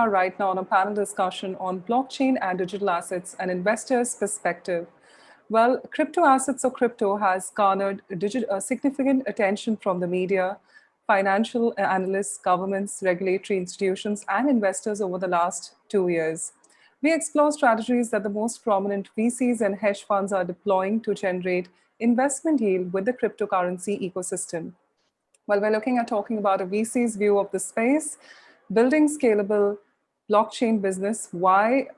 are right now on a panel discussion on blockchain and digital assets, an investor's perspective. Well, crypto assets or crypto has garnered significant attention from the media, financial analysts, governments, regulatory institutions, and investors over the last 2 years. We explore strategies that the most prominent VCs and hedge funds are deploying to generate investment yield with the cryptocurrency ecosystem. Well, we're looking at talking about a VC's view of the space, building scalable blockchain business, why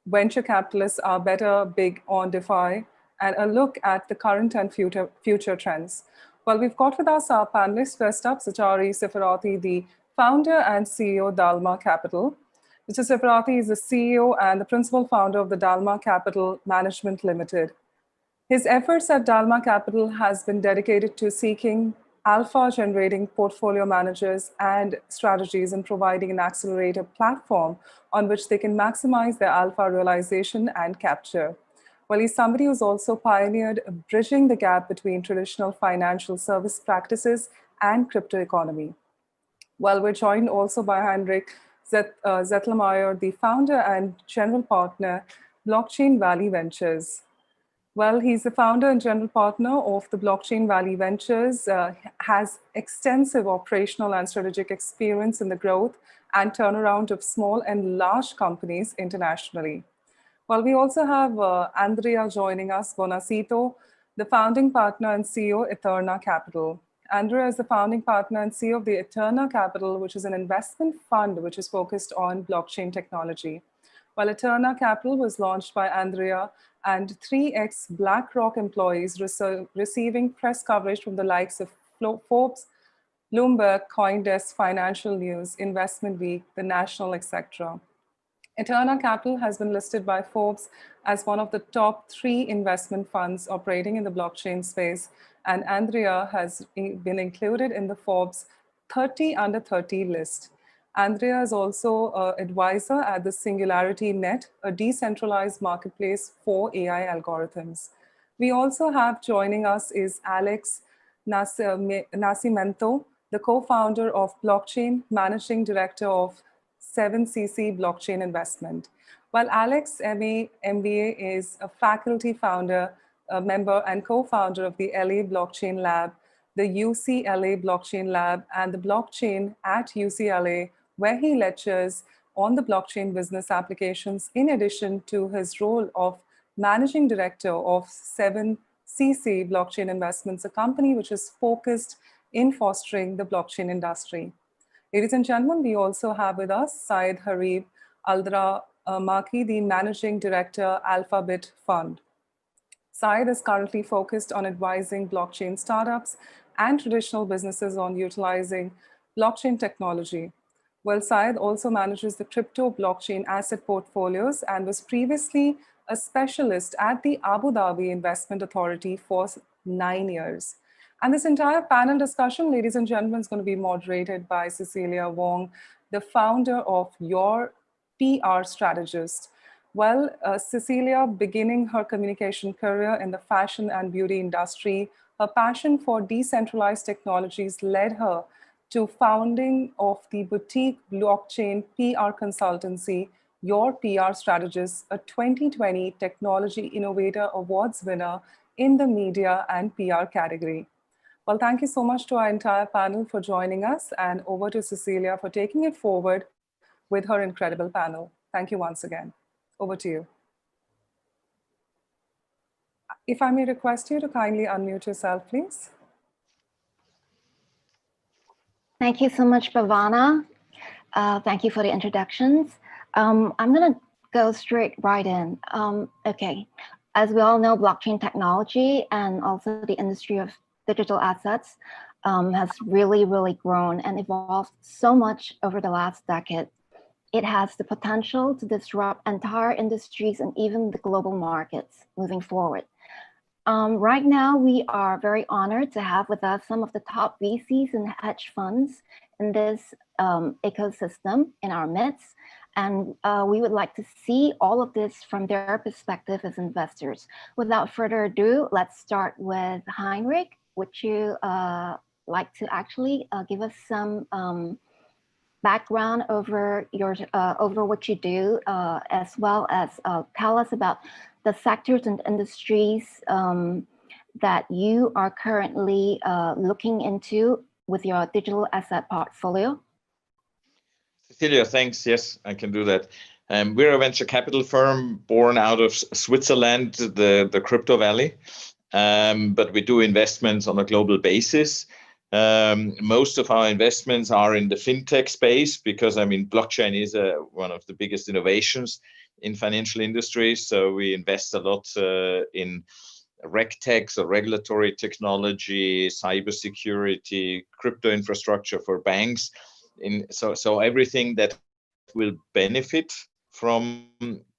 venture capitalists are better big on DeFi, and a look at the current and future trends. Well, we've got with us our panelists. First up, Zachary Cefaratti, the founder and CEO of Dalma Capital. Mr. Cefaratti is the CEO and the principal founder of the Dalma Capital Management Limited. His efforts at Dalma Capital has been dedicated to seeking alpha generating portfolio managers and strategies and providing an accelerator platform on which they can maximize their alpha realization and capture. Well, he's somebody who's also pioneered bridging the gap between traditional financial service practices and crypto economy. Well, we're joined also by Heinrich Zetlmayer, the founder and general partner, Blockchain Valley Ventures. Well, he's the founder and general partner of the Blockchain Valley Ventures, has extensive operational and strategic experience in the growth and turnaround of small and large companies internationally. Well, we also have Andrea joining us, Bonaceto, the founding partner and CEO, Eterna Capital. Andrea is the founding partner and CEO of the Eterna Capital, which is an investment fund which is focused on blockchain technology. While Eterna Capital was launched by Andrea and 3 ex-BlackRock employees receiving press coverage from the likes of Forbes, Bloomberg, CoinDesk, Financial News, Investment Week, The National, etc. Eterna Capital has been listed by Forbes as one of the top 3 investment funds operating in the blockchain space, and Andrea has been included in the Forbes 30 under 30 list. Andrea is also an advisor at the Singularity Net, a decentralized marketplace for AI algorithms. We also have joining us is Alex Nascimento, the co-founder of Blockchain, managing director of 7cc Blockchain Investment. While Alex MBA is a faculty founder, a member and co-founder of the LA Blockchain Lab, the UCLA Blockchain Lab, and the blockchain at UCLA, where he lectures on the blockchain business applications, in addition to his role of managing director of 7cc Blockchain Investments, a company which is focused in fostering the blockchain industry. Ladies and gentlemen, we also have with us Syed Harib Maki, the managing director, Alphabet Fund. Syed is currently focused on advising blockchain startups and traditional businesses on utilizing blockchain technology. Well, Syed also manages the crypto blockchain asset portfolios and was previously a specialist at the Abu Dhabi Investment Authority for 9 years. And this entire panel discussion, ladies and gentlemen, is going to be moderated by Cecilia Wong, the founder of Your PR Strategist. Well, Cecilia, beginning her communication career in the fashion and beauty industry, her passion for decentralized technologies led her to founding of the boutique blockchain PR consultancy, Your PR Strategist, a 2020 Technology Innovator Awards winner in the media and PR category. Well, thank you so much to our entire panel for joining us, and over to Cecilia for taking it forward with her incredible panel. Thank you once again. Over to you. If I may request you to kindly unmute yourself, please. Thank you so much, Bhavana. Thank you for the introductions. I'm going to go straight right in. Okay, as we all know, blockchain technology and also the industry of digital assets has really grown and evolved so much over the last decade. It has the potential to disrupt entire industries and even the global markets moving forward. Right now, we are very honored to have with us some of the top VCs and hedge funds in this ecosystem in our midst. And we would like to see all of this from their perspective as investors. Without further ado, let's start with Heinrich. Would you like to actually give us some background over your over what you do, as well as tell us about the sectors and industries that you are currently looking into with your digital asset portfolio? Cecilia, thanks. Yes, I can do that. We're a venture capital firm born out of Switzerland, the Crypto Valley, but we do investments on a global basis. Most of our investments are in the fintech space because, I mean, blockchain is one of the biggest innovations in financial industry. So we invest a lot in RegTech, so regulatory technology, cybersecurity, crypto infrastructure for banks. So everything that will benefit from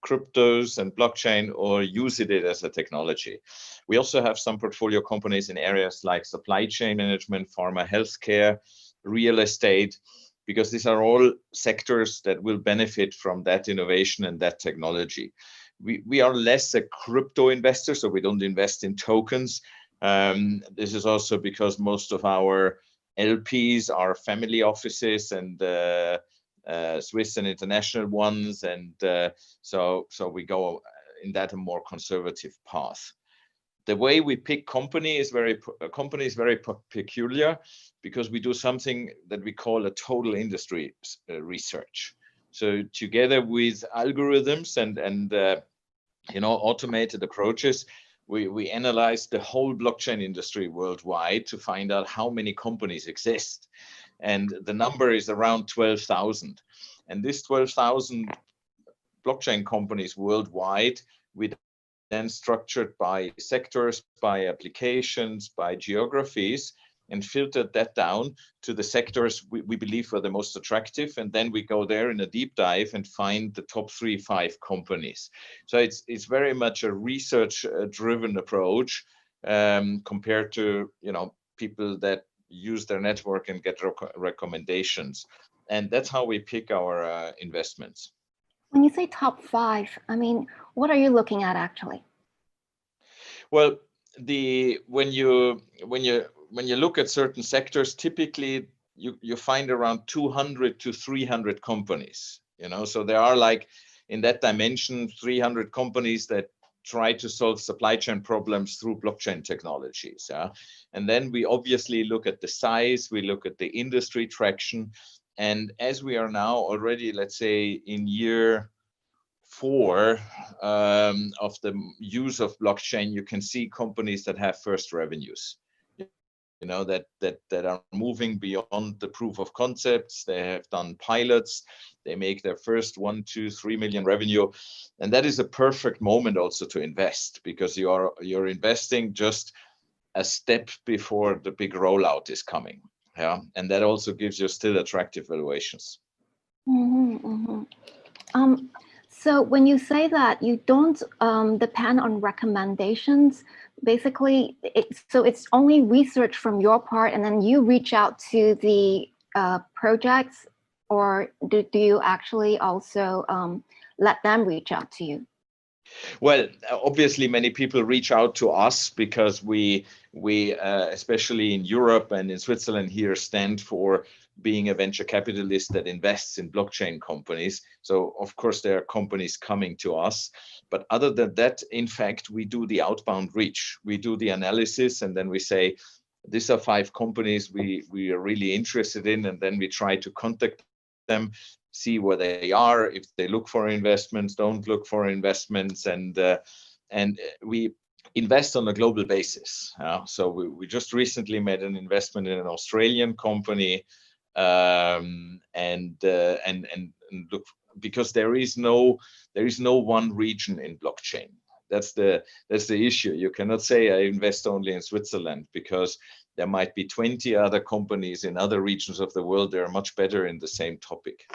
cryptos and blockchain or use it as a technology. We also have some portfolio companies in areas like supply chain management, pharma, healthcare, real estate, because these are all sectors that will benefit from that innovation and that technology. We are less a crypto investor, so we don't invest in tokens. This is also because most of our LPs are family offices and Swiss and international ones, and so we go in that a more conservative path. The way we pick company is very peculiar because we do something that we call a total industry research. So together with algorithms and automated approaches, we analyze the whole blockchain industry worldwide to find out how many companies exist. And the number is around 12,000. And this 12,000 blockchain companies worldwide, we then structured by sectors, by applications, by geographies, and filtered that down to the sectors we believe are the most attractive. And then we go there in a deep dive and find the top 3-5 companies. So it's very much a research-driven approach compared to people that use their network and get recommendations. And that's how we pick our investments. When you say top 5, I mean, what are you looking at actually? Well, when you look at certain sectors, typically you find around 200 to 300 companies. So there are, like, in that dimension, 300 companies that try to solve supply chain problems through blockchain technologies. And then we obviously look at the size, we look at the industry traction. And as we are now already, let's say, in year 4 of the use of blockchain, you can see companies that have first revenues, that are moving beyond the proof of concepts. They have done pilots, they make their first 1, 2, 3 million revenue. And that is a perfect moment also to invest, because you're investing just a step before the big rollout is coming. And that also gives you still attractive valuations. So when you say that you don't depend on recommendations, basically, it's only research from your part, and then you reach out to the projects, or do you actually also let them reach out to you? Well, obviously, many people reach out to us because we especially in Europe and in Switzerland here, stand for being a venture capitalist that invests in blockchain companies. So, of course, there are companies coming to us. But other than that, in fact, we do the outbound reach. We do the analysis, and then we say, these are 5 companies we are really interested in, and then we try to contact them, see where they are, if they look for investments, don't look for investments, and we invest on a global basis. So we just recently made an investment in an Australian company, and look, because there is no one region in blockchain. That's the issue. You cannot say I invest only in Switzerland, because there might be 20 other companies in other regions of the world that are much better in the same topic.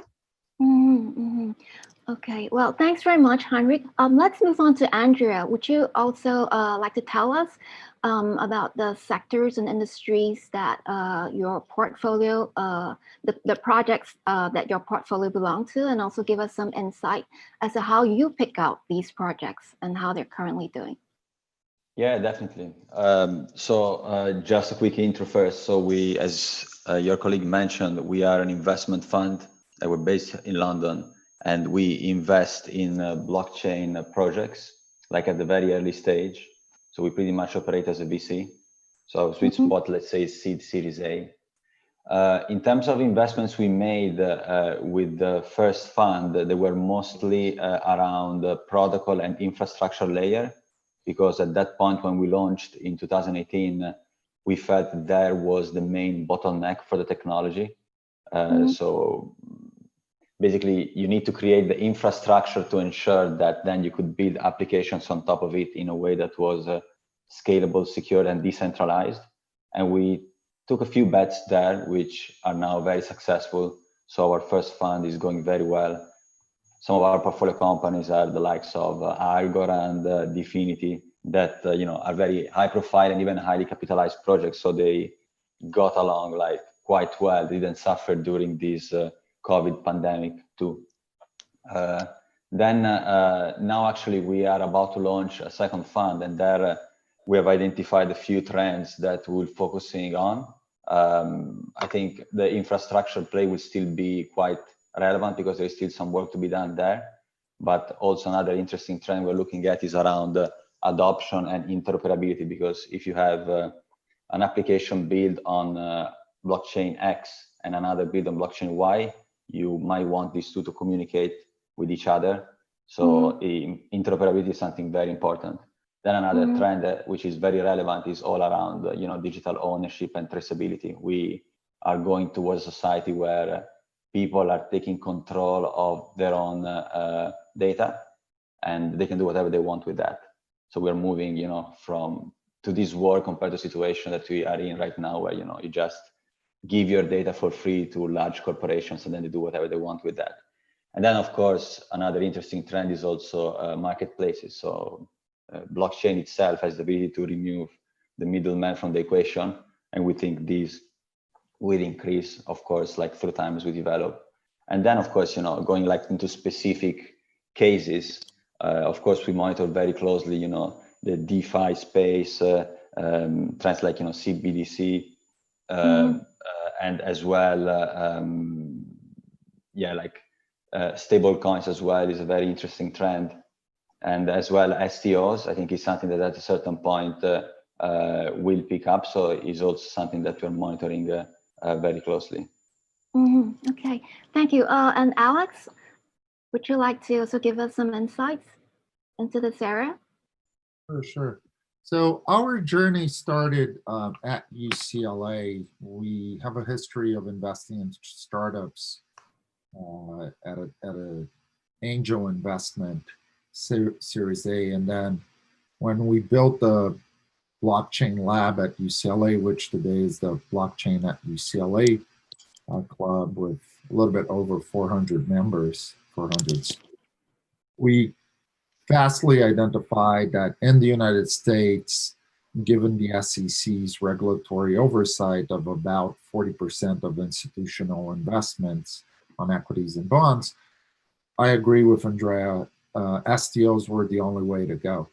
Okay, well, thanks very much, Heinrich. Let's move on to Andrea. Would you also like to tell us about the sectors and industries that your portfolio, the projects that your portfolio belong to, and also give us some insight as to how you pick out these projects and how they're currently doing? Yeah, definitely. So just a quick intro first. So we, as your colleague mentioned, we are an investment fund that we're based in London, and we invest in blockchain projects, like at the very early stage. So we pretty much operate as a VC. So our sweet spot, let's say, is seed, Series A. In terms of investments we made with the first fund, they were mostly around the protocol and infrastructure layer, because at that point when we launched in 2018, we felt there was the main bottleneck for the technology. So basically, you need to create the infrastructure to ensure that then you could build applications on top of it in a way that was scalable, secure, and decentralized. And we took a few bets there, which are now very successful. So our first fund is going very well. Some of our portfolio companies are the likes of Algor and Definity that are very high profile and even highly capitalized projects. So they got along like quite well. They didn't suffer during this COVID pandemic too. Now actually we are about to launch a second fund, and there we have identified a few trends that we're focusing on. I think the infrastructure play will still be quite relevant because there's still some work to be done there. But also another interesting trend we're looking at is around adoption and interoperability, because if you have an application built on blockchain X and another built on blockchain Y, you might want these two to communicate with each other. So interoperability is something very important. Then another trend which is very relevant is all around digital ownership and traceability. We are going towards a society where people are taking control of their own data, and they can do whatever they want with that. So we're moving to this world compared to the situation that we are in right now, where you just give your data for free to large corporations and then they do whatever they want with that. And then of course another interesting trend is also marketplaces. So blockchain itself has the ability to remove the middleman from the equation, and we think these will increase, of course, like through time as we develop. And then of course going like into specific cases, of course we monitor very closely the DeFi space, trends like CBDC, and as well stable coins as well is a very interesting trend. And as well STOs, I think is something that at a certain point will pick up. So it's also something that we're monitoring very closely. Okay, thank you. And Alex, would you like to also give us some insights into this area? Sure. So our journey started at UCLA. We have a history of investing in startups at a angel investment Series A, and then when we built the blockchain lab at UCLA, which today is the Blockchain at UCLA club with a little bit over 400 members, 400. We fastly identified that in the United States, given the SEC's regulatory oversight of about 40% of institutional investments on equities and bonds, I agree with Andrea, STOs were the only way to go.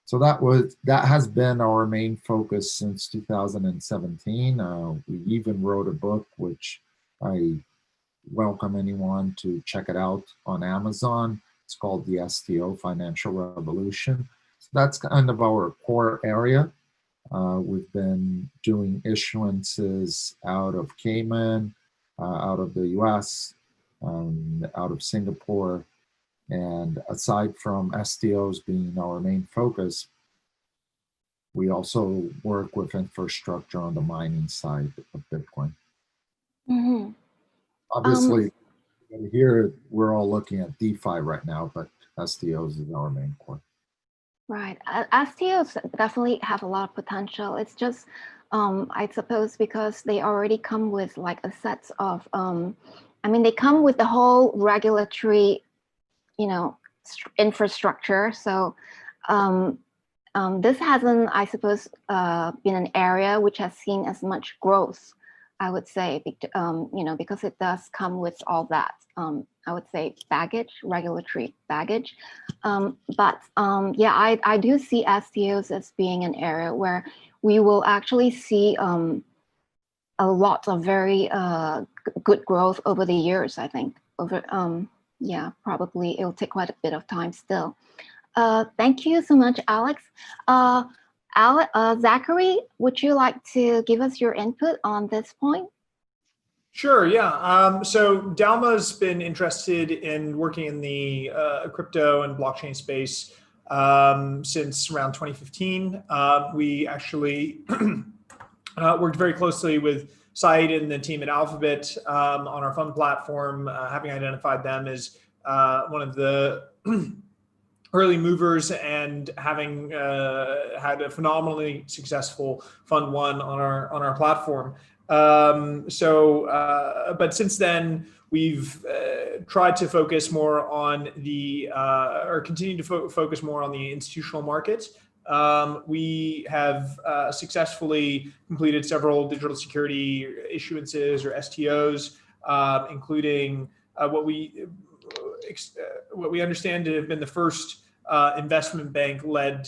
So that has been our main focus since 2017. We even wrote a book, which I welcome anyone to check it out on Amazon. It's called the Sto Financial Revolution. So that's kind of our core area. We've been doing issuances out of Cayman, out of the US, out of Singapore. And aside from STOs being our main focus, we also work with infrastructure on the mining side of Bitcoin. Obviously, here we're all looking at DeFi right now, but STOs is our main core. Right. STOs definitely have a lot of potential. It's just, I suppose, because they already come with like a set of, they come with the whole regulatory infrastructure. So this hasn't, I suppose, been an area which has seen as much growth, I would say, because it does come with all that, I would say, regulatory baggage. I do see STOs as being an area where we will actually see a lot of very good growth over the years, I think. yeah, probably it'll take quite a bit of time still. Thank you so much, Alex. Zachary, would you like to give us your input on this point? Sure, yeah. So Dalma's been interested in working in the crypto and blockchain space since around 2015. We actually worked very closely with Saeed and the team at Alphabet on our fund platform, having identified them as one of the early movers and having had a phenomenally successful Fund 1 on our platform. But since then, we've tried to focus more on the, or continue to focus more on the institutional market. We have successfully completed several digital security issuances or STOs, including what we understand to have been the first investment bank-led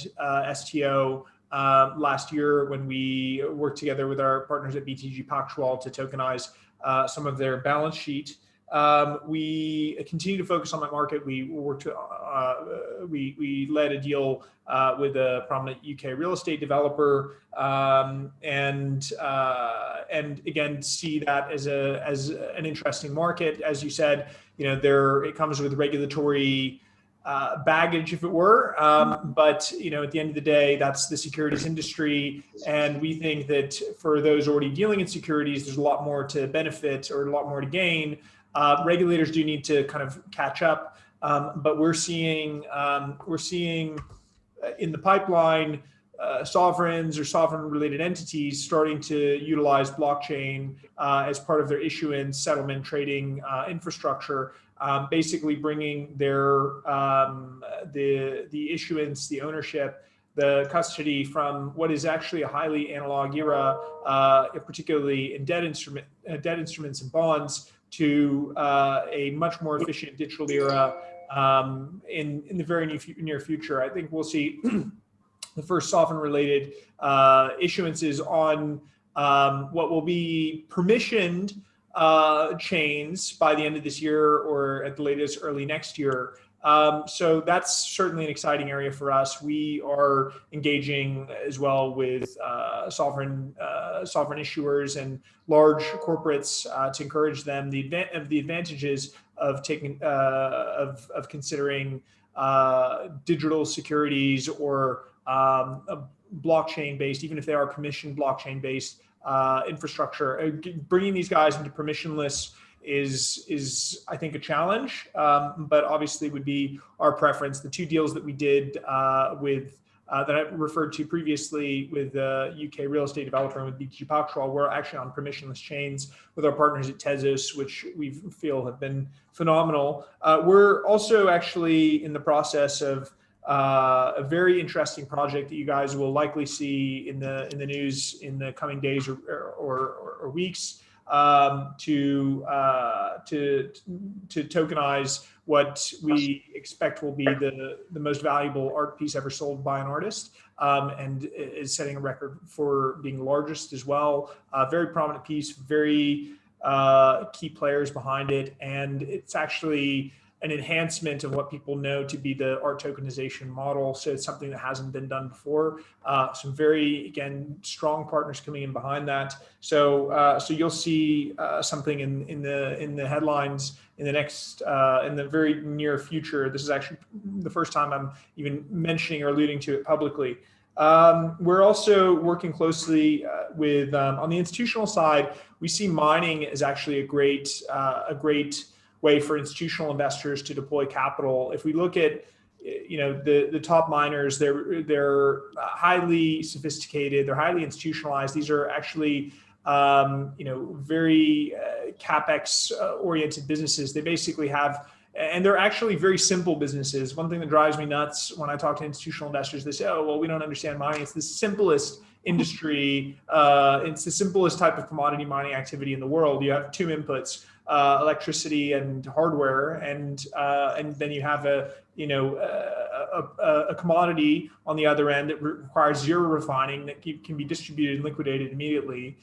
STO last year when we worked together with our partners at BTG Pactual to tokenize some of their balance sheet. We continue to focus on that market. We led a deal with a prominent UK real estate developer, and again see that as an interesting market. As you said, it comes with regulatory baggage, if it were, but at the end of the day, that's the securities industry, and we think that for those already dealing in securities, there's a lot more to benefit or a lot more to gain. Regulators do need to kind of catch up, but we're seeing in the pipeline sovereigns or sovereign-related entities starting to utilize blockchain as part of their issuance, settlement, trading infrastructure. Basically bringing their the issuance, the ownership, the custody from what is actually a highly analog era, particularly in debt instruments and bonds, to a much more efficient digital era in the very near future. I think we'll see the first sovereign-related issuances on what will be permissioned chains by the end of this year or at the latest early next year. So that's certainly an exciting area for us. We are engaging as well with sovereign issuers and large corporates to encourage them the advantages of taking of considering digital securities or blockchain based, even if they are permissioned blockchain based infrastructure. Bringing these guys into permissionless is I think a challenge, but obviously would be our preference. The two deals that we did with that I referred to previously with the UK real estate developer and with BTG Pactual were actually on permissionless chains with our partners at Tezos, which we feel have been phenomenal. We're also actually in the process of a very interesting project that you guys will likely see in the news in the coming days or weeks to tokenize what we expect will be the most valuable art piece ever sold by an artist, and is setting a record for being the largest as well. Very prominent piece, very key players behind it, and it's actually an enhancement of what people know to be the art tokenization model. So it's something that hasn't been done before. Some very, again, strong partners coming in behind that. So you'll see something in the headlines in the next, in the very near future. This is actually the first time I'm even mentioning or alluding to it publicly. We're also working closely with, on the institutional side, we see mining as actually a great way for institutional investors to deploy capital. If we look at, the top miners, they're highly sophisticated, they're highly institutionalized. These are actually, very CapEx oriented businesses. They basically have, and they're actually very simple businesses. One thing that drives me nuts when I talk to institutional investors, they say, oh, well, we don't understand mining. It's the simplest industry. It's the simplest type of commodity mining activity in the world. You have two inputs, electricity and hardware, and then you have a a commodity on the other end that requires zero refining that can be distributed and liquidated immediately.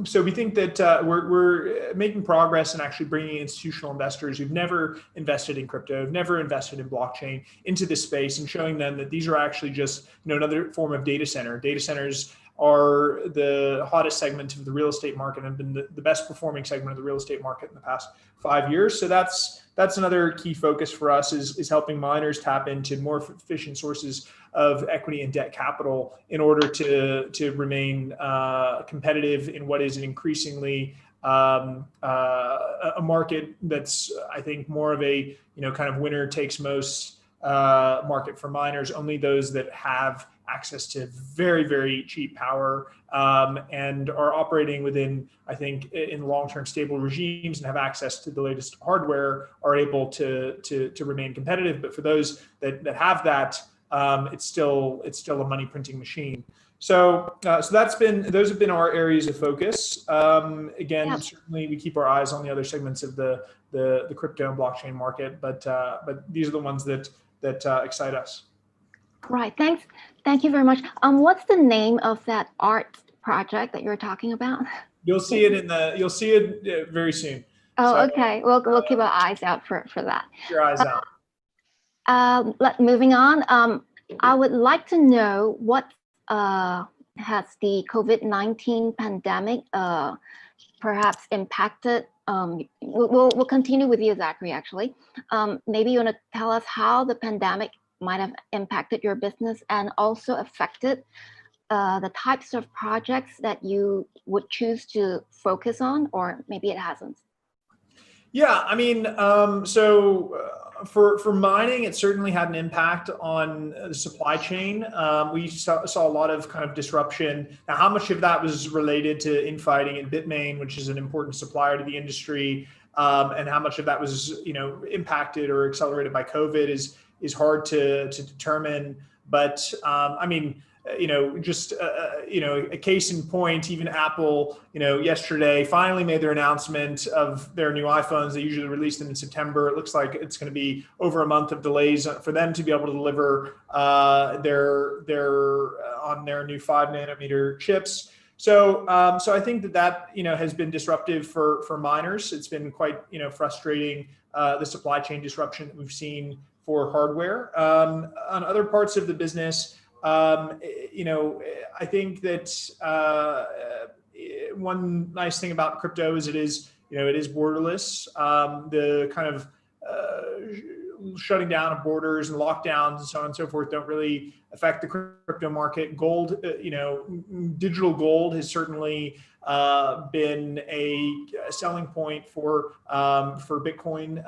So we think that we're making progress in actually bringing institutional investors who've never invested in crypto, who've never invested in blockchain into this space, and showing them that these are actually just another form of data center. Data centers are the hottest segment of the real estate market and have been the best performing segment of the real estate market in the past 5 years. So that's another key focus for us is helping miners tap into more efficient sources of equity and debt capital in order to remain competitive in what is an increasingly a market that's, I think, more of a kind of winner takes most market for miners. Only those that have access to very, very cheap power and are operating within, I think, in long-term stable regimes and have access to the latest hardware are able to remain competitive. But for those that have that, it's still a money printing machine. So those have been our areas of focus. Again, certainly we keep our eyes on the other segments of the crypto and blockchain market, but these are the ones that excite us. Right. Thanks. Thank you very much. What's the name of that art project that you're talking about? You'll see it you'll see it very soon. Oh, so, okay. We'll keep our eyes out for that. Keep your eyes out. Moving on. I would like to know what has the COVID-19 pandemic perhaps impacted. We'll continue with you, Zachary, actually. Maybe you want to tell us how the pandemic might have impacted your business and also affected the types of projects that you would choose to focus on, or maybe it hasn't. Yeah, I mean, for mining, it certainly had an impact on the supply chain. We saw a lot of kind of disruption. Now, how much of that was related to infighting in Bitmain, which is an important supplier to the industry, and how much of that was impacted or accelerated by COVID is hard to determine. But I mean, just a case in point, even Apple, yesterday finally made their announcement of their new iPhones. They usually release them in September. It looks like it's going to be over a month of delays for them to be able to deliver on their new 5 nanometer chips. So I think that has been disruptive for miners. It's been quite frustrating, the supply chain disruption that we've seen for hardware. On other parts of the business, I think that one nice thing about crypto is it is borderless. The kind of shutting down of borders and lockdowns and so on and so forth don't really affect the crypto market. Gold, digital gold has certainly been a selling point for Bitcoin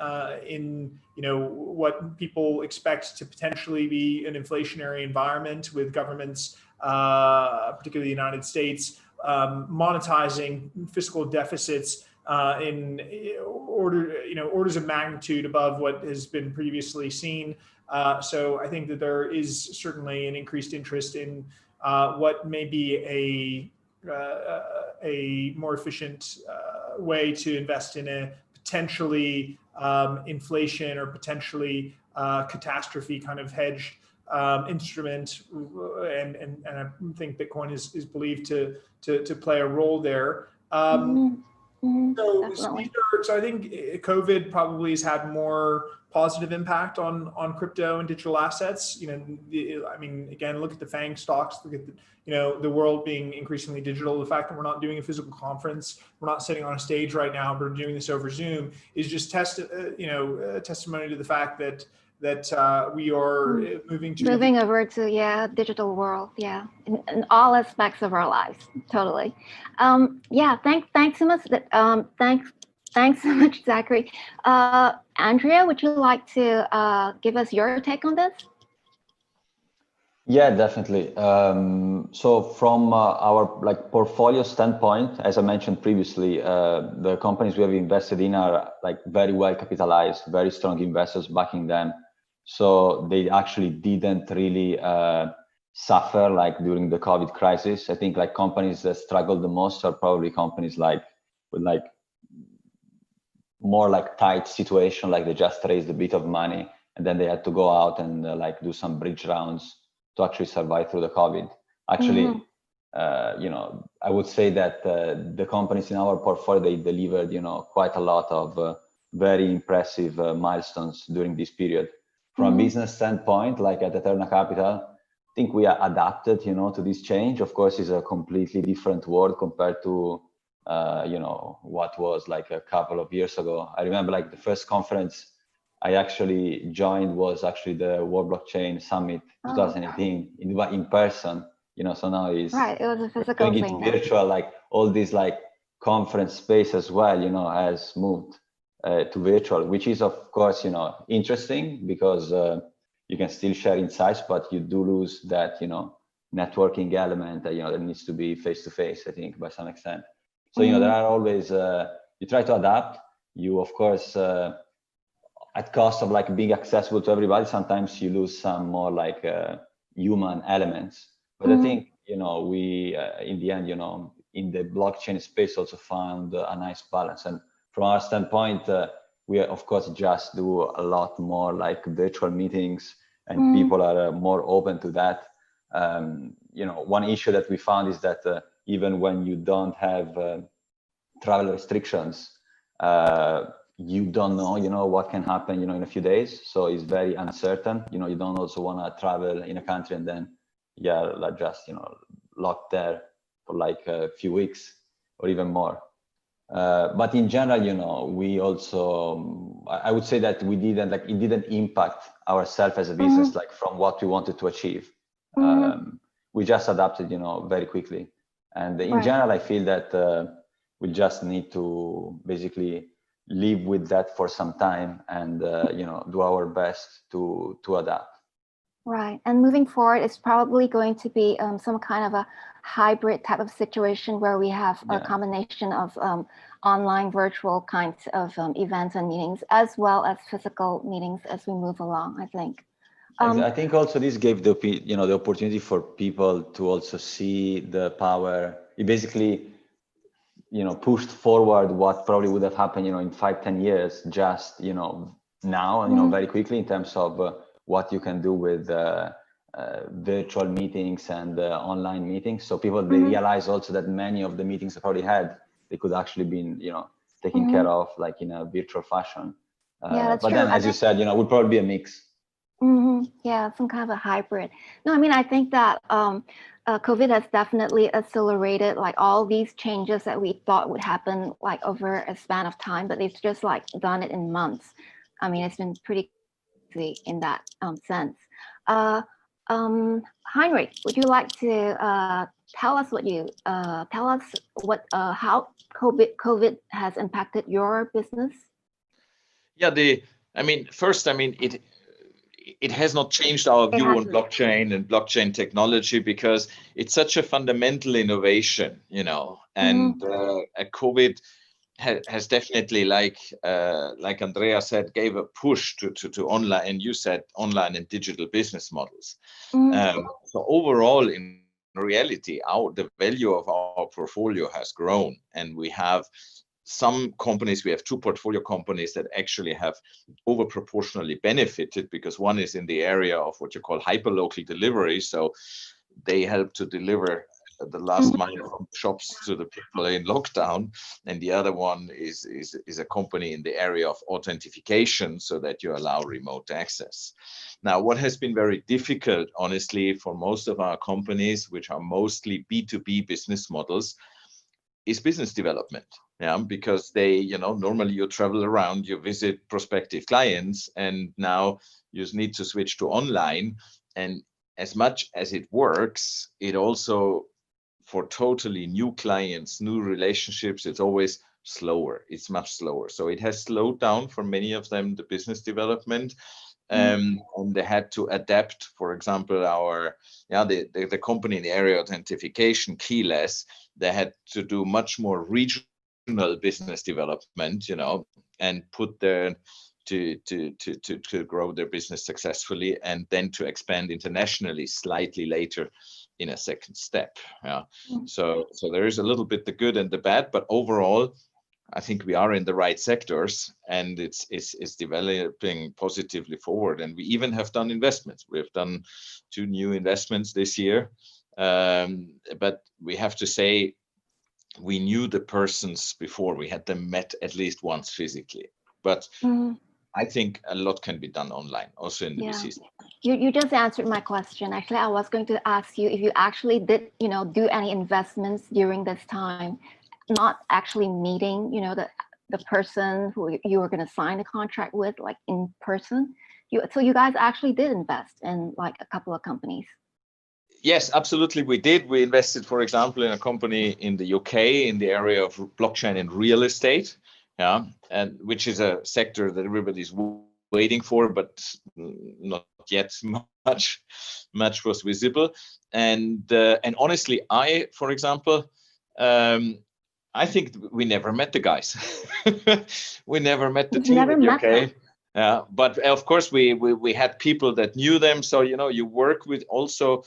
in what people expect to potentially be an inflationary environment, with governments, particularly the United States, monetizing fiscal deficits in orders of magnitude above what has been previously seen. So I think that there is certainly an increased interest in what may be a more efficient way to invest in a potentially inflation or potentially catastrophe kind of hedge instrument, and I think Bitcoin is believed to play a role there. So I think COVID probably has had more positive impact on crypto and digital assets. I mean, again, look at the FANG stocks, look at the world being increasingly digital. The fact that we're not doing a physical conference, we're not sitting on a stage right now, but we're doing this over Zoom, is just testimony to the fact that we are moving over to digital world, in all aspects of our lives, totally. Thanks so much. Thanks so much, Zachary. Andrea, would you like to give us your take on this? Yeah, definitely. So from our portfolio standpoint, as I mentioned previously, the companies we have invested in are very well capitalized, very strong investors backing them. So they actually didn't really suffer during the COVID crisis. I think companies that struggled the most are probably companies with more tight situation, they just raised a bit of money and then they had to go out and like do some bridge rounds to actually survive through the COVID. Actually, I would say that the companies in our portfolio, they delivered, quite a lot of very impressive milestones during this period. From a business standpoint, like at Eterna Capital, I think we are adapted, to this change. Of course, it's a completely different world compared to, what was like a couple of years ago. I remember like the first conference I actually joined was actually the World Blockchain Summit 2018 in person, so now it's right. It was a physical going thing. into virtual, like all these like conference space as well, has moved to virtual, which is of course, interesting because you can still share insights, but you do lose that, networking element that, that needs to be face to face, I think, by some extent. So, there are always, you try to adapt, you of course, at cost of like being accessible to everybody, sometimes you lose some more like human elements. But I think, we, in the end, in the blockchain space also found a nice balance. And from our standpoint, we of course just do a lot more like virtual meetings, and people are more open to that. One issue that we found is that even when you don't have travel restrictions, you don't know, what can happen, in a few days. So it's very uncertain. You don't also want to travel in a country and then you're like just, locked there for like a few weeks or even more. But in general, we also, I would say that we didn't it didn't impact ourselves as a business, like from what we wanted to achieve. We just adapted, very quickly. And in general, I feel that we just need to basically live with that for some time and, do our best to adapt. Right. And moving forward, it's probably going to be some kind of a hybrid type of situation where we have a combination of online, virtual kinds of events and meetings, as well as physical meetings as we move along, I think. I think also this gave the opportunity for people to also see the power. It basically, pushed forward what probably would have happened, in 5-10 years, just, now, very quickly in terms of what you can do with virtual meetings and online meetings. So people, they realize also that many of the meetings they've already had, they could actually be, taken care of like in a virtual fashion. But true. Then, as you said, would probably be a mix. Yeah, some kind of a hybrid. No, I mean, I think that COVID has definitely accelerated like all these changes that we thought would happen like over a span of time, but they've just like done it in months. I mean, it's been pretty crazy in that sense. Heinrich, would you like to tell us how COVID has impacted your business? Yeah, it has not changed our view on blockchain and blockchain technology because it's such a fundamental innovation, and COVID has definitely, like Andrea said, gave a push to online, and you said online and digital business models. So overall, in reality, the value of our portfolio has grown, and we have some companies, we have 2 portfolio companies that actually have over proportionally benefited, because one is in the area of what you call hyperlocal delivery. So they help to deliver the last mile from shops to the people in lockdown. And the other one is a company in the area of authentication, so that you allow remote access. Now, what has been very difficult, honestly, for most of our companies, which are mostly B2B business models, is business development. Because they, normally you travel around, you visit prospective clients, and now you need to switch to online. And as much as it works, it also, for totally new clients, new relationships, it's always slower. It's much slower. So it has slowed down for many of them, the business development. And they had to adapt, for example, the company in the area of authentication, Keyless, they had to do much more regional business development, and put to grow their business successfully, and then to expand internationally slightly later in a second step. So there is a little bit the good and the bad, but overall, I think we are in the right sectors, and it's developing positively forward. And we even have done investments. We have done 2 new investments this year, but we have to say we knew the persons before. We had them met at least once physically, but I think a lot can be done online, also in the VC. You just answered my question. Actually, I was going to ask you if you actually did, do any investments during this time, not actually meeting, the person who you were going to sign a contract with, like in person. So you guys actually did invest in like a couple of companies. Yes, absolutely, we did. We invested, for example, in a company in the UK in the area of blockchain and real estate, and which is a sector that everybody's waiting for, but not yet much was visible. And honestly, for example, I think we never met the guys. We never met the team in the UK. Yeah, but of course we had people that knew them. So you work with also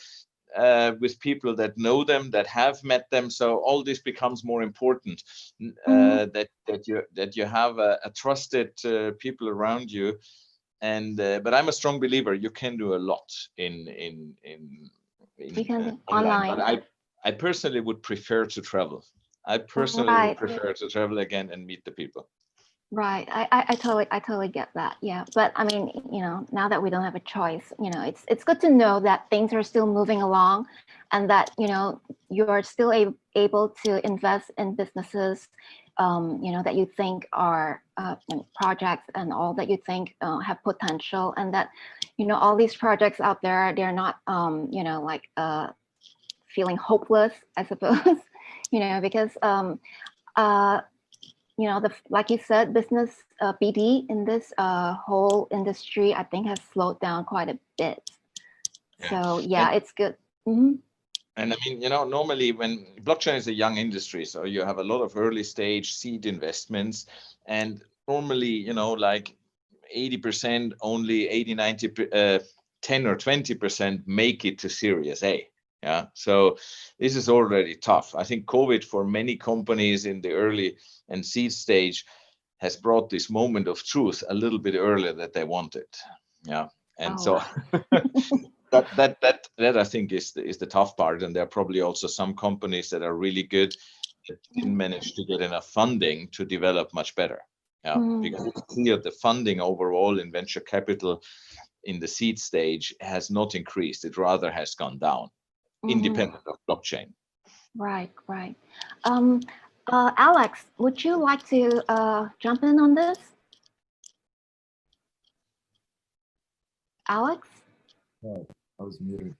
with people that know them, that have met them. So all this becomes more important. That you have a trusted people around you. And but I'm a strong believer you can do a lot in online. But I personally would prefer to travel. I personally would prefer to travel again and meet the people. Right. I totally get that. Yeah. But I mean, now that we don't have a choice, it's good to know that things are still moving along, and that, you are still able to invest in businesses, that you think are projects and all that you think have potential, and that, all these projects out there, they're not, like feeling hopeless, I suppose, because like you said, business BD in this whole industry, I think, has slowed down quite a bit. So it's good. And I mean, normally when blockchain is a young industry, so you have a lot of early stage seed investments, and normally, like 80%, only 80, 90, 10 or 20% make it to Series A. Yeah, so this is already tough. I think COVID for many companies in the early and seed stage has brought this moment of truth a little bit earlier that they wanted. Yeah, and so that I think is the tough part. And there are probably also some companies that are really good that didn't manage to get enough funding to develop much better. Yeah, because it's clear the funding overall in venture capital in the seed stage has not increased. It rather has gone down. Independent of blockchain. Right. Alex, would you like to jump in on this? Alex? Oh, I was muted.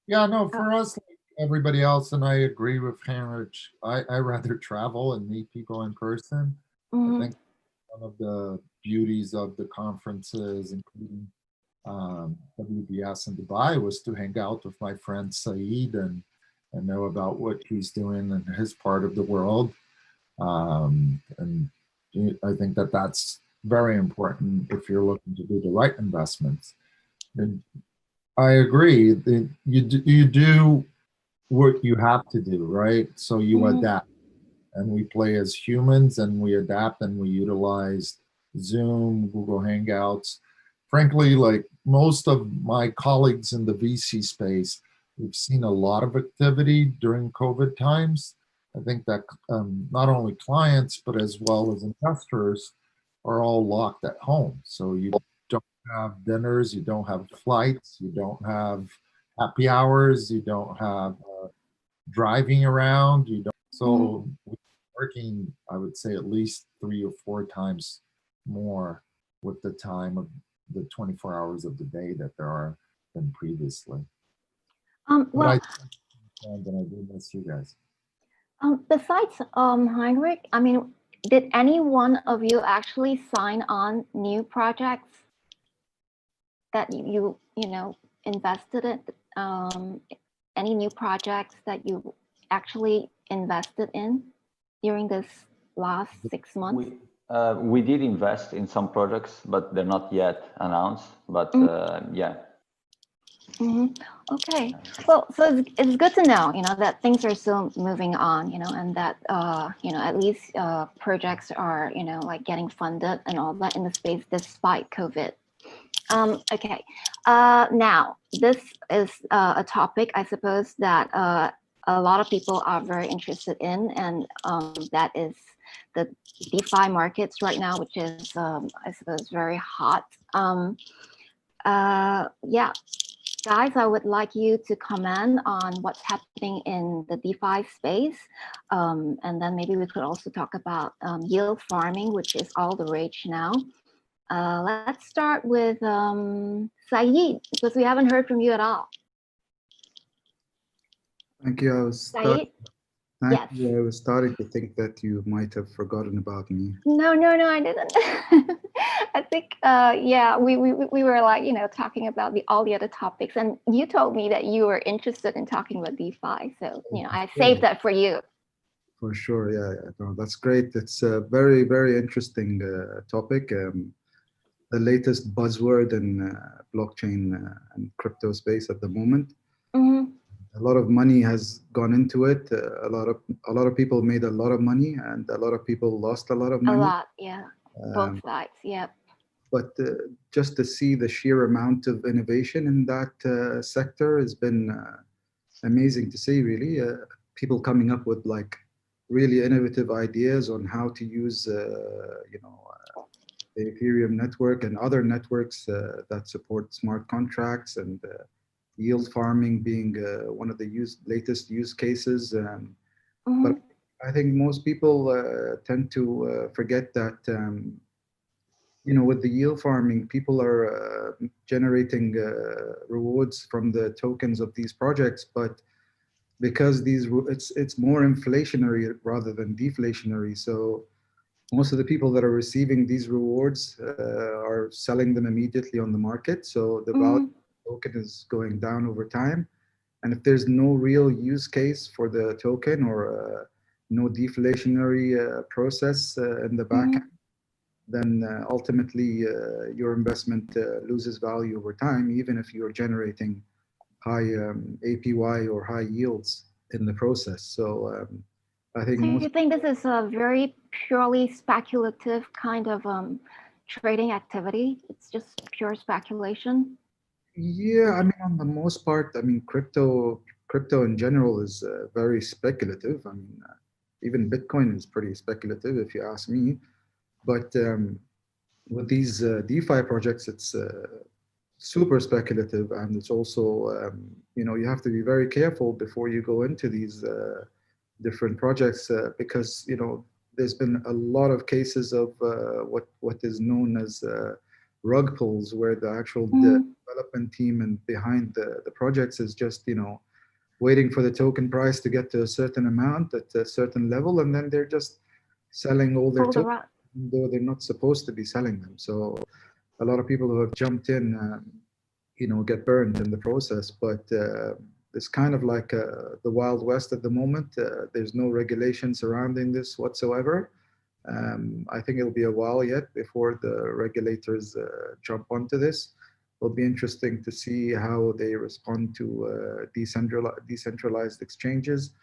Yeah, no, for us, like everybody else, and I agree with Heinrich, I rather travel and meet people in person. I think one of the beauties of the conferences, including WBS in Dubai, was to hang out with my friend Saeed and know about what he's doing in his part of the world. And I think that that's very important if you're looking to do the right investments. And I agree that you do what you have to do, right? So you adapt, and we play as humans, and we adapt, and we utilize Zoom, Google Hangouts. Frankly, like most of my colleagues in the VC space, we've seen a lot of activity during COVID times. I think that not only clients, but as well as investors are all locked at home. So you don't have dinners, you don't have flights, you don't have happy hours, you don't have driving around, you don't. So we're working, I would say, at least 3 or 4 times more with the time of the 24 hours of the day that there are than previously. But I do miss you guys. Besides Heinrich, I mean, did any one of you actually sign on new projects that you invested in? Any new projects that you actually invested in during this last 6 months? We did invest in some projects, but they're not yet announced. But yeah. Okay. Well, so it's good to know, that things are still moving on, and that, at least projects are, like getting funded and all that in the space despite COVID. Okay. Now, this is a topic, I suppose, that a lot of people are very interested in, and that is the DeFi markets right now, which is, I suppose, very hot. Yeah. Guys, I would like you to comment on what's happening in the DeFi space. And then maybe we could also talk about yield farming, which is all the rage now. Let's start with Saeed, because we haven't heard from you at all. Thank you. Saeed? Yes. I was starting to think that you might have forgotten about me. No, I didn't. I think, yeah, we were like, talking about all the other topics, and you told me that you were interested in talking about DeFi. So, I saved that for you. For sure, yeah. No, that's great. It's a very, very interesting topic. The latest buzzword in blockchain and crypto space at the moment. A lot of money has gone into it. A lot of people made a lot of money, and a lot of people lost a lot of money. A lot, yeah. Both sides, yeah. But just to see the sheer amount of innovation in that sector has been amazing to see, really. People coming up with like really innovative ideas on how to use, the Ethereum network and other networks that support smart contracts, and yield farming being one of the latest use cases. But I think most people tend to forget that, with the yield farming, people are generating rewards from the tokens of these projects, but because it's more inflationary rather than deflationary. So most of the people that are receiving these rewards are selling them immediately on the market. So the value of the token is going down over time. And if there's no real use case for the token, or no deflationary process in the back end, then ultimately your investment loses value over time, even if you're generating high APY or high yields in the process. So I think So you think this is a very purely speculative kind of trading activity? It's just pure speculation? Yeah, I mean, on the most part, I mean, crypto in general is very speculative. I mean, even Bitcoin is pretty speculative, if you ask me. But with these DeFi projects, it's super speculative, and it's also, you have to be very careful before you go into these different projects, because, there's been a lot of cases of what is known as rug pulls, where the actual development team and behind the projects is just, waiting for the token price to get to a certain amount at a certain level, and then they're just selling all their tokens, though they're not supposed to be selling them. So a lot of people who have jumped in, get burned in the process. But it's kind of like the Wild West at the moment. There's no regulation surrounding this whatsoever. I think it'll be a while yet before the regulators jump onto this. It'll be interesting to see how they respond to decentralized exchanges.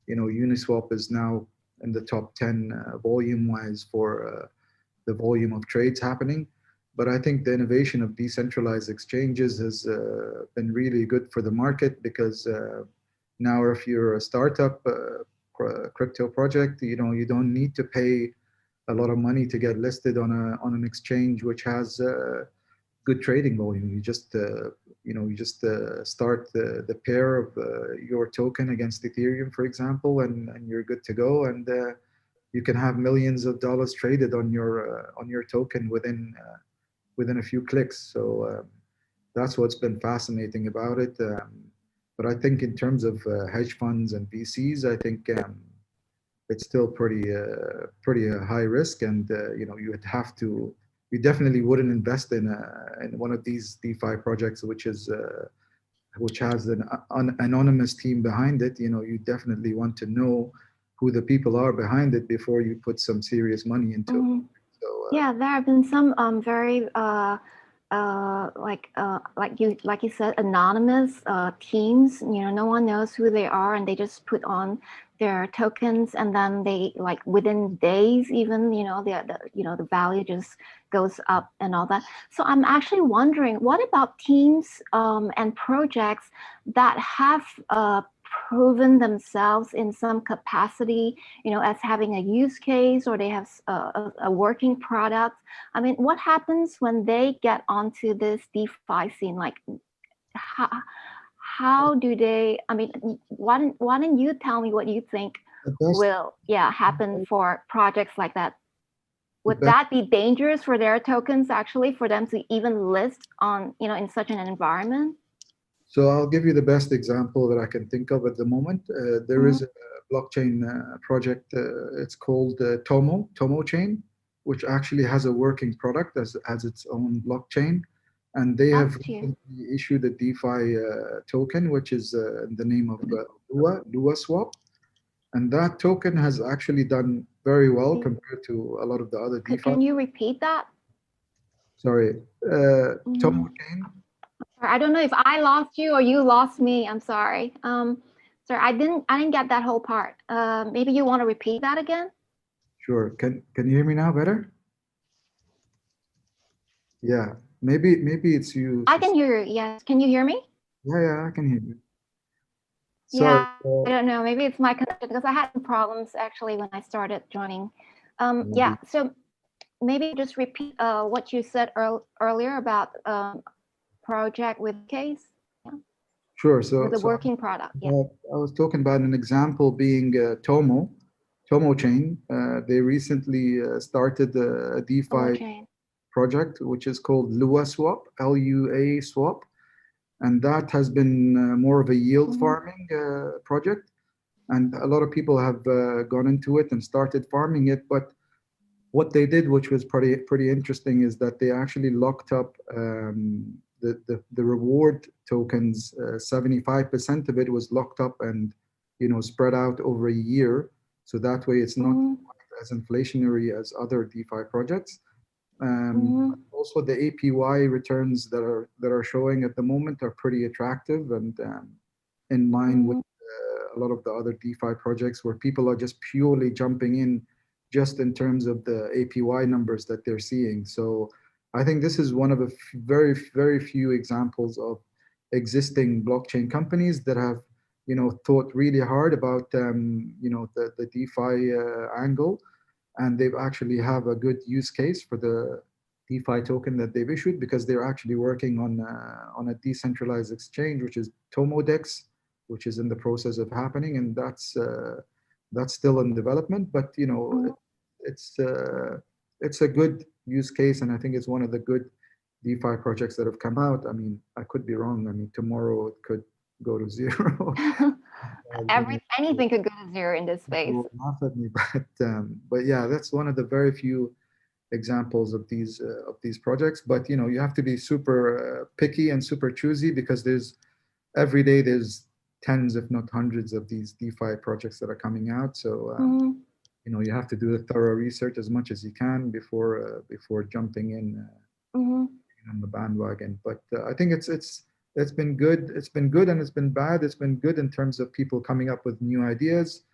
Uniswap is now in the top 10 volume-wise for the volume of trades happening. But I think the innovation of decentralized exchanges has been really good for the market, because now if you're a startup crypto project, you don't need to pay a lot of money to get listed on an exchange which has good trading volume. You just start the pair of your token against Ethereum, for example, and you're good to go. And you can have millions of dollars traded on your token within a few clicks. So that's what's been fascinating about it. But I think in terms of hedge funds and VCs, I think it's still pretty high risk, and you definitely wouldn't invest in one of these DeFi projects which has an anonymous team behind it. You definitely want to know who the people are behind it before you put some serious money into it. So, yeah, there have been some very like you said, anonymous teams. No one knows who they are, and they just put on their tokens, and then they, like, within days, even, the value just goes up and all that. So I'm actually wondering, what about teams and projects that have proven themselves in some capacity, as having a use case, or they have a working product? I mean, what happens when they get onto this DeFi scene? Like, how do they, I mean, why don't you tell me what you think will happen for projects like that? Would that be dangerous for their tokens, actually, for them to even list on, in such an environment? So I'll give you the best example that I can think of at the moment. There is a blockchain project. It's called Tomo Chain, which actually has a working product as its own blockchain. And they have issued a DeFi token, which is in the name of Lua Swap. And that token has actually done very well compared to a lot of the other DeFi. Can you repeat that? Sorry. Tomo Chain. I don't know if I lost you or you lost me. I'm sorry. Sorry, I didn't get that whole part. Maybe you want to repeat that again? Sure. Can you hear me now better? Yeah. Maybe it's you. I can hear you. Yes. Can you hear me? Yeah, I can hear you. Sorry. Yeah, I don't know. Maybe it's my connection, because I had some problems actually when I started joining. Yeah. So maybe just repeat what you said earlier about project with case. Yeah. Sure. So the working product. Yeah. I was talking about an example being Tomo Chain. They recently started a DeFi project, which is called Lua Swap, LUA Swap. And that has been more of a yield farming project. And a lot of people have gone into it and started farming it. But what they did, which was pretty interesting, is that they actually locked up the reward tokens. 75% of it was locked up and spread out over a year. So that way it's not as inflationary as other DeFi projects. Also, the APY returns that are showing at the moment are pretty attractive and in line with a lot of the other DeFi projects, where people are just purely jumping in just in terms of the APY numbers that they're seeing. So I think this is one of the very, very few examples of existing blockchain companies that have thought really hard about the DeFi angle, and they've actually have a good use case for the DeFi token that they've issued, because they're actually working on a decentralized exchange, which is Tomodex, which is in the process of happening, and that's still in development. But it's a good use case, and I think it's one of the good DeFi projects that have come out. I mean, I could be wrong. I mean, tomorrow it could go to zero. Anything could go to zero in this space. Laugh at me, but yeah, that's one of the very few examples of these projects. But you have to be super picky and super choosy, because every day there's tens, if not hundreds, of these DeFi projects that are coming out. So you have to do the thorough research as much as you can before jumping in on the bandwagon. But I think it's been good. It's been good and it's been bad. It's been good in terms of people coming up with new ideas,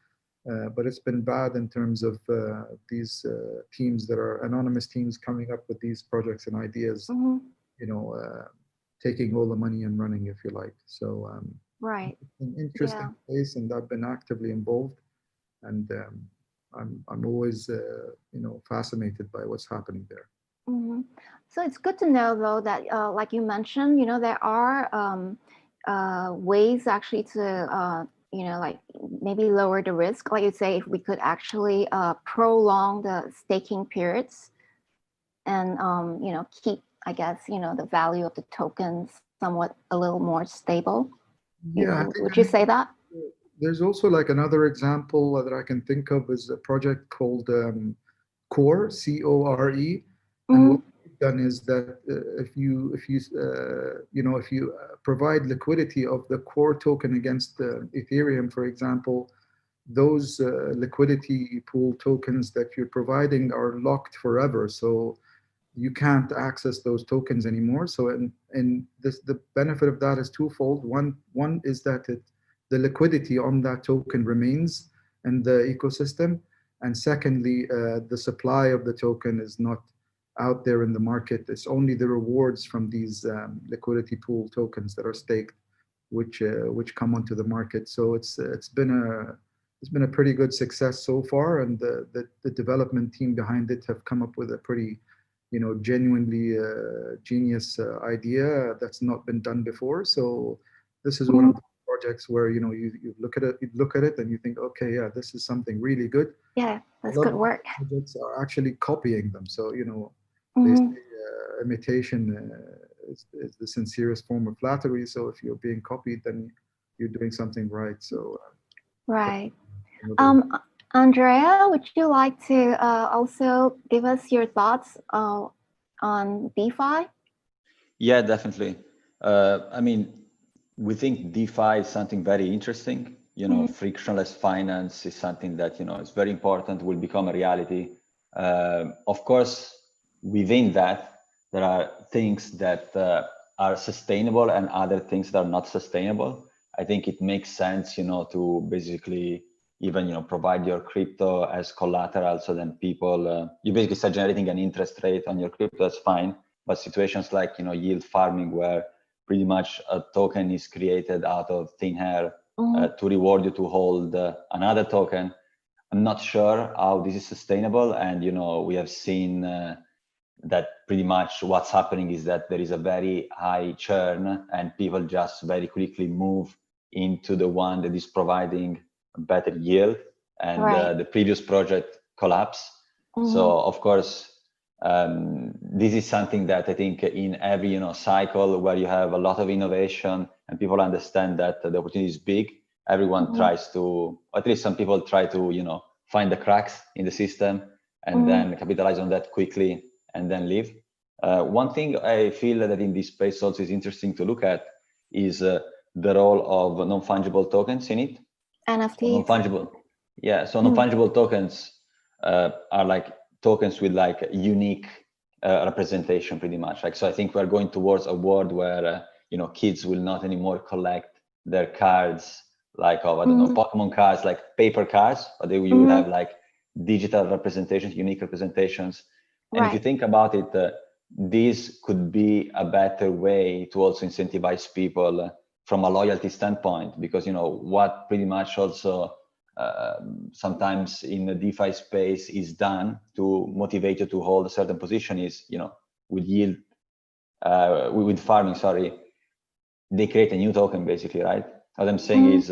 but it's been bad in terms of these teams that are anonymous teams coming up with these projects and ideas, taking all the money and running, if you like. So right, it's an interesting place, and I've been actively involved, and I'm always fascinated by what's happening there. So it's good to know, though, that like you mentioned, there are ways actually to like maybe lower the risk. Like you say, if we could actually prolong the staking periods and keep, I guess, the value of the tokens somewhat a little more stable. Yeah. Would you say that? There's also like another example that I can think of is a project called Core, CORE. And what we've done is that if you provide liquidity of the Core token against Ethereum, for example, those liquidity pool tokens that you're providing are locked forever. So you can't access those tokens anymore. So the benefit of that is twofold. One is that the liquidity on that token remains in the ecosystem. And secondly, the supply of the token is not out there in the market. It's only the rewards from these liquidity pool tokens that are staked, which come onto the market. So it's been a pretty good success so far, and the development team behind it have come up with a pretty, genuinely genius idea that's not been done before. So this is one of the projects where you look at it and you think, okay, yeah, this is something really good. Yeah, that's good work. Projects are actually copying them. So they say imitation is the sincerest form of flattery. So if you're being copied, then you're doing something right. So right. Andrea, would you like to also give us your thoughts on DeFi? Yeah, definitely. I mean, we think DeFi is something very interesting. Frictionless finance is something that, is very important, will become a reality. Of course, within that, there are things that are sustainable and other things that are not sustainable. I think it makes sense, to basically even, provide your crypto as collateral, so then people, you basically start generating an interest rate on your crypto, that's fine. But situations like, yield farming, where pretty much a token is created out of thin air to reward you to hold another token, I'm not sure how this is sustainable. And, we have seen that pretty much what's happening is that there is a very high churn and people just very quickly move into the one that is providing a better yield, and the previous project collapsed. So of course, this is something that I think in every cycle where you have a lot of innovation and people understand that the opportunity is big, everyone tries to, at least some people try to find the cracks in the system and then capitalize on that quickly and then leave. One thing I feel that in this space also is interesting to look at is the role of non-fungible tokens in it. NFTs. Non-fungible. Yeah, so non-fungible tokens are like tokens with like unique representation pretty much. So I think we're going towards a world where, kids will not anymore collect their cards like of, I don't know, Pokemon cards, like paper cards, but they will have like digital representations, unique representations. And if you think about it, this could be a better way to also incentivize people from a loyalty standpoint, because, what pretty much also sometimes in the DeFi space is done to motivate you to hold a certain position is, with yield, with farming, sorry, they create a new token basically, right? What I'm saying is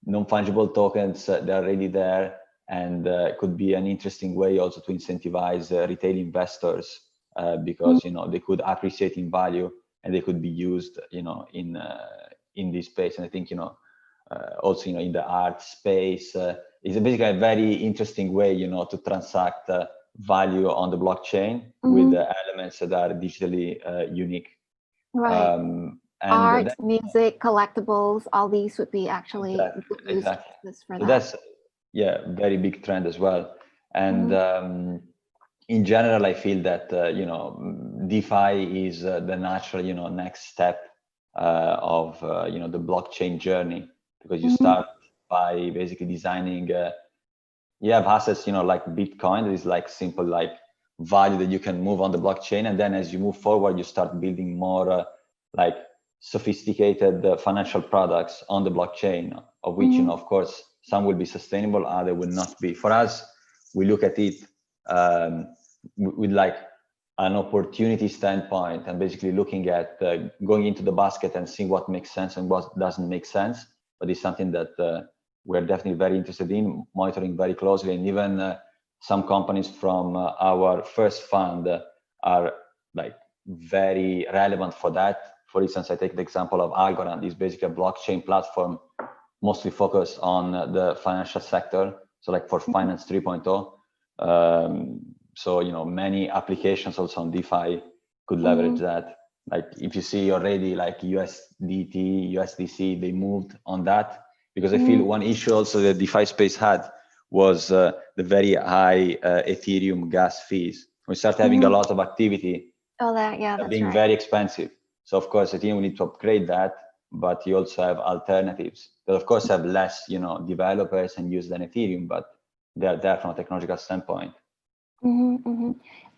non-fungible tokens, they're already there, and could be an interesting way also to incentivize retail investors because, they could appreciate in value and they could be used, in this space. And I think, also, in the art space, is basically a very interesting way, to transact value on the blockchain with the elements that are digitally unique. Right. And art, music, collectibles, all these would be actually exactly. For so that. That's very big trend as well. And in general, I feel that DeFi is the natural next step of the blockchain journey, because you start by basically designing you have assets like Bitcoin, that is like simple like value that you can move on the blockchain, and then as you move forward you start building more like sophisticated financial products on the blockchain, of which of course some will be sustainable, other will not be. For us, we look at it with like an opportunity standpoint, and basically looking at going into the basket and seeing what makes sense and what doesn't make sense. But it's something that we're definitely very interested in, monitoring very closely. And even some companies from our first fund are like very relevant for that. For instance, I take the example of Algorand. It's basically a blockchain platform mostly focused on the financial sector, so like for finance 3.0. So many applications also on DeFi could leverage that. Like if you see already like USDT, USDC, they moved on that, because I feel one issue also that DeFi space had was the very high Ethereum gas fees. we start having a lot of activity, Oh, that's being right. very expensive. So of course, the team will need to upgrade that, but you also have alternatives that of course have less, developers and use than Ethereum, but they're there from a technological standpoint.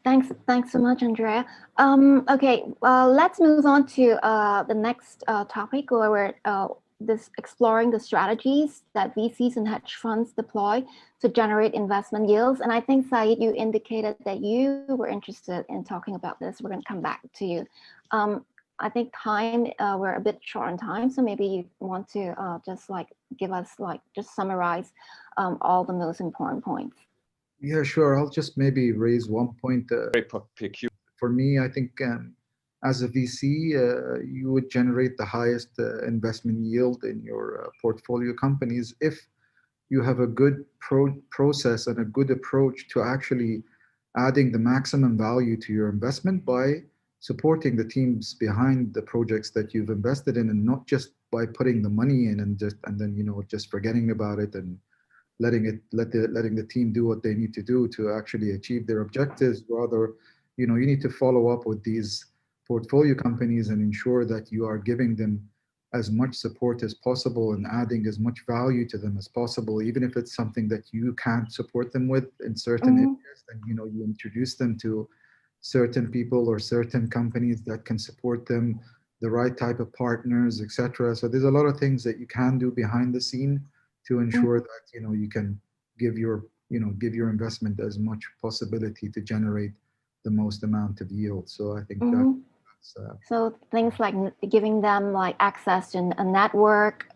Thanks so much, Andrea. Okay, let's move on to the next topic, where we're exploring the strategies that VCs and hedge funds deploy to generate investment yields. And I think, Saeed, you indicated that you were interested in talking about this. We're going to come back to you. I think we're a bit short on time, so maybe you want to just give us just summarize all the most important points. Yeah, sure. I'll just maybe raise one point. For me, I think as a VC, you would generate the highest investment yield in your portfolio companies if you have a good process and a good approach to actually adding the maximum value to your investment by supporting the teams behind the projects that you've invested in, and not just by putting the money in and then just forgetting about it and letting the team do what they need to do to actually achieve their objectives. Rather, you need to follow up with these portfolio companies and ensure that you are giving them as much support as possible and adding as much value to them as possible, even if it's something that you can't support them with in certain areas. And you introduce them to certain people or certain companies that can support them, the right type of partners, etc. So there's a lot of things that you can do behind the scene to ensure that you can give your investment as much possibility to generate the most amount of yield. So I think that's so things like giving them access to a network,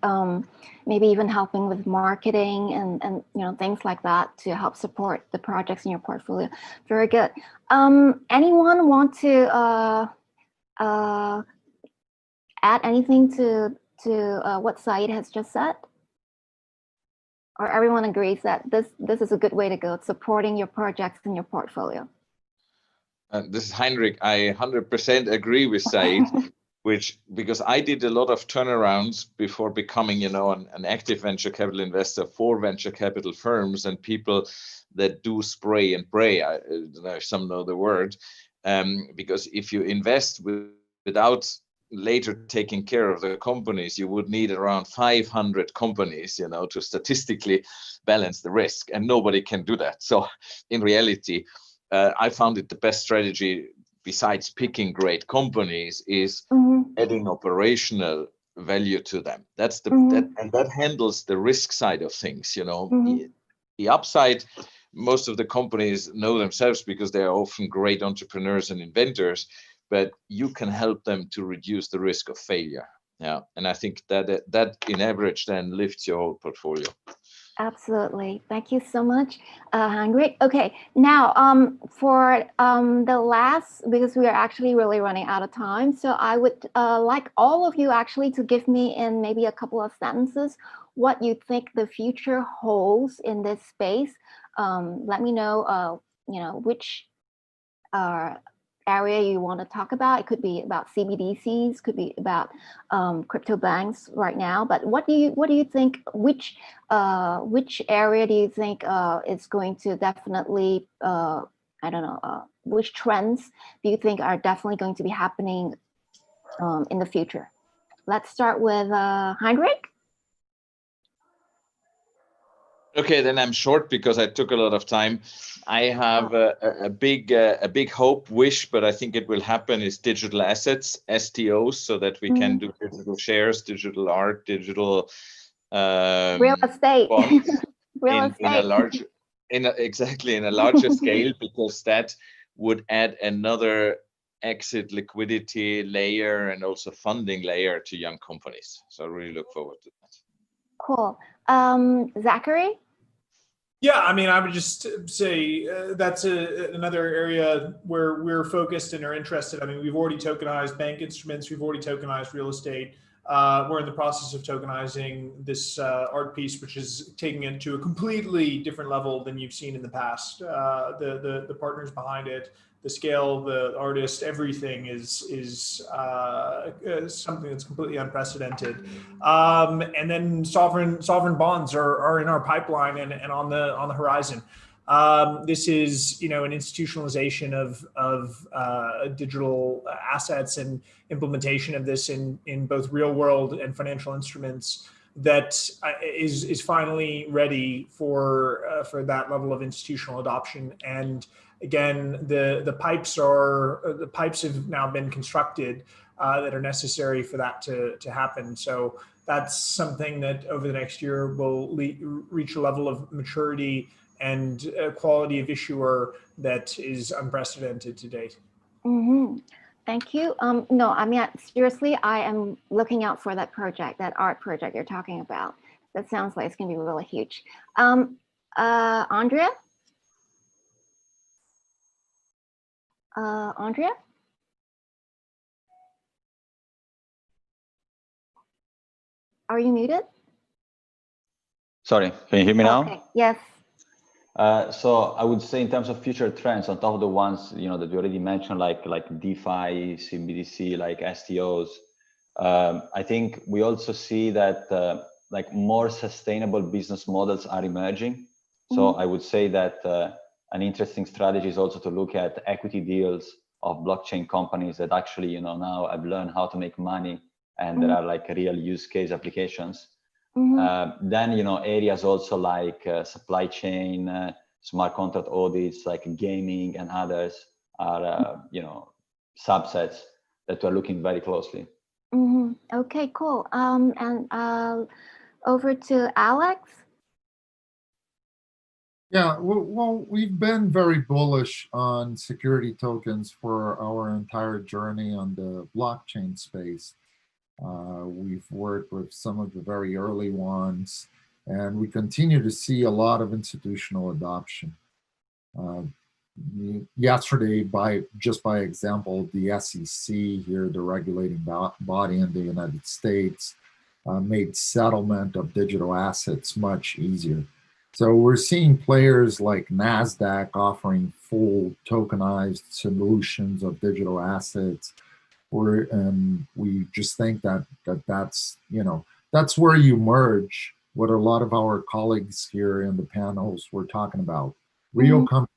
maybe even helping with marketing and things like that to help support the projects in your portfolio. Very good. Anyone want to add anything to what Saeed has just said? Or everyone agrees that this is a good way to go, supporting your projects in your portfolio? This is Heinrich. I 100% agree with Saeed, because I did a lot of turnarounds before becoming, an active venture capital investor for venture capital firms and people that do spray and pray. I don't know if some know the word, because if you invest without later taking care of the companies, you would need around 500 companies, to statistically balance the risk, and nobody can do that. So in reality, I found it the best strategy, besides picking great companies, is adding operational value to them. That's that handles the risk side of things. The upside, most of the companies know themselves because they are often great entrepreneurs and inventors, but you can help them to reduce the risk of failure. Yeah, and I think that in average then lifts your whole portfolio. Absolutely. Thank you so much, Heinrich. Okay, now for the last, because we are actually really running out of time, so I would like all of you actually to give me in maybe a couple of sentences what you think the future holds in this space. Let me know, which area you want to talk about. It could be about CBDCs, could be about crypto banks right now. But what do you think? Which area do you think is going to definitely which trends do you think are definitely going to be happening in the future? Let's start with Heinrich. Okay, then I'm short because I took a lot of time. I have a big hope, wish, but I think it will happen, is digital assets, STOs, so that we can do digital shares, digital art, digital real estate, in a larger scale, because that would add another exit liquidity layer and also funding layer to young companies. So I really look forward to that. Cool. Zachary? Yeah, I mean, I would just say that's another area where we're focused and are interested. I mean, we've already tokenized bank instruments. We've already tokenized real estate. We're in the process of tokenizing this art piece, which is taking it to a completely different level than you've seen in the past. The partners behind it, the scale, the artist, everything is something that's completely unprecedented. And then sovereign bonds are in our pipeline and on the horizon. This is, an institutionalization of digital assets and implementation of this in both real world and financial instruments that is finally ready for that level of institutional adoption. And again, the pipes have now been constructed that are necessary for that to happen. So that's something that over the next year will reach a level of maturity and quality of issuer that is unprecedented to date. Mm-hmm. Thank you. No, I mean, seriously, I am looking out for that project, that art project you're talking about. That sounds like it's going to be really huge. Andrea? Andrea? Are you muted? Sorry, can you hear me now? Okay, yes. So I would say in terms of future trends, on top of the ones that you already mentioned, like DeFi, CBDC, like STOs, I think we also see that like more sustainable business models are emerging. So I would say that an interesting strategy is also to look at equity deals of blockchain companies that actually now have learned how to make money, and there are like real use case applications. Then areas also like supply chain, smart contract audits, like gaming and others are subsets that we're looking very closely. Okay, cool. And over to Alex. Yeah, well, we've been very bullish on security tokens for our entire journey on the blockchain space. We've worked with some of the very early ones, and we continue to see a lot of institutional adoption. Yesterday, by example, the SEC here, the regulating body in the United States, made settlement of digital assets much easier. So we're seeing players like NASDAQ offering full tokenized solutions of digital assets. We just think that's where you merge what a lot of our colleagues here in the panels were talking about. Real companies,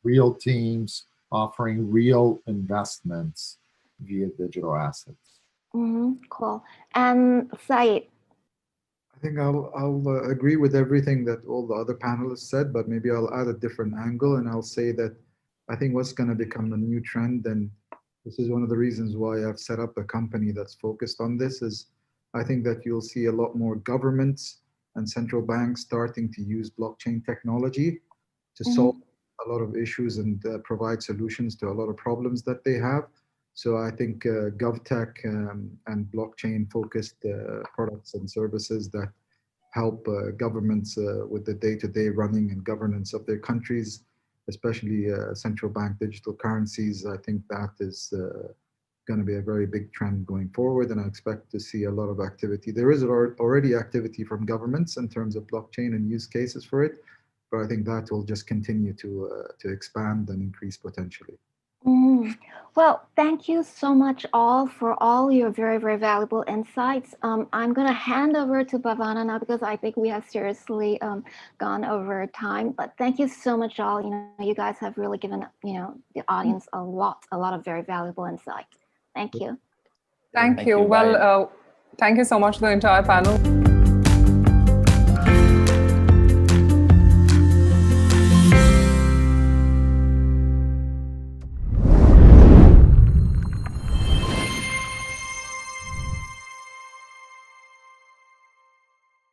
real teams offering real investments via digital assets. Cool. And Said. I think I'll agree with everything that all the other panelists said, but maybe I'll add a different angle, and I'll say that I think what's going to become a new trend, and this is one of the reasons why I've set up a company that's focused on this, is I think that you'll see a lot more governments and central banks starting to use blockchain technology to solve a lot of issues and provide solutions to a lot of problems that they have. So I think GovTech and blockchain-focused products and services that help governments with the day-to-day running and governance of their countries, especially central bank digital currencies, I think that is going to be a very big trend going forward, and I expect to see a lot of activity. There is already activity from governments in terms of blockchain and use cases for it, but I think that will just continue to expand and increase potentially. Well, thank you so much all for all your very, very valuable insights. I'm going to hand over to Bhavana now because I think we have seriously gone over time. But thank you so much all. You guys have really given the audience a lot of very valuable insight. Thank you. Thank you. Well, thank you so much to the entire panel.